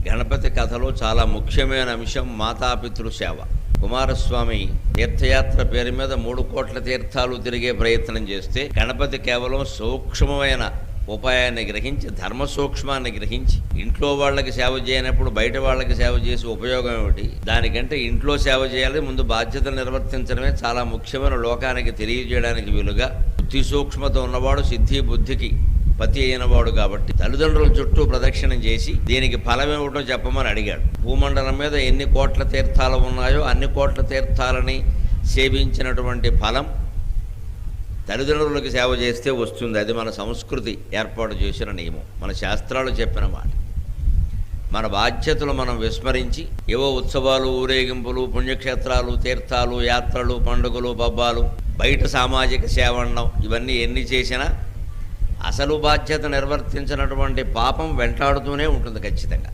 గణపతి కథలో చాలా ముఖ్యమైన అంశం మాతాపితృ సేవ. కుమారస్వామి తీర్థయాత్ర పేరు మీద 3 కోట్ల తీర్థాలు తిరిగే ప్రయత్నం చేస్తే గణపతి కేవలం సూక్ష్మమైన ఉపాయాన్ని గ్రహించి, ధర్మ సూక్ష్మాన్ని గ్రహించి, ఇంట్లో వాళ్ళకి సేవ చేయనప్పుడు బయట వాళ్ళకి సేవ చేసి ఉపయోగం ఏమిటి, దానికంటే ఇంట్లో సేవ చేయాలి, ముందు బాధ్యతలు నిర్వర్తించడమే చాలా ముఖ్యమైన లోకానికి తెలియజేయడానికి వీలుగా బుద్ధి సూక్ష్మత ఉన్నవాడు సిద్ధి బుద్ధికి పతి అయినవాడు కాబట్టి తల్లిదండ్రుల చుట్టూ ప్రదక్షిణం చేసి దీనికి ఫలమేమిటో చెప్పమని అడిగాడు. భూమండలం మీద ఎన్ని కోట్ల తీర్థాలు ఉన్నాయో అన్ని కోట్ల తీర్థాలని సేవించినటువంటి ఫలం తల్లిదండ్రులకు సేవ చేస్తే వస్తుంది. అది మన సంస్కృతి ఏర్పాటు చేసిన నియమం, మన శాస్త్రాలు చెప్పిన మాట. మన బాధ్యతలు మనం విస్మరించి ఏవో ఉత్సవాలు, ఊరేగింపులు, పుణ్యక్షేత్రాలు, తీర్థాలు, యాత్రలు, పండుగలు, పబ్బాలు, బయట సామాజిక సేవ అనడం, ఇవన్నీ ఎన్ని చేసినా అసలు బాధ్యత నిర్వర్తించినటువంటి పాపం వెంటాడుతూనే ఉంటుంది ఖచ్చితంగా.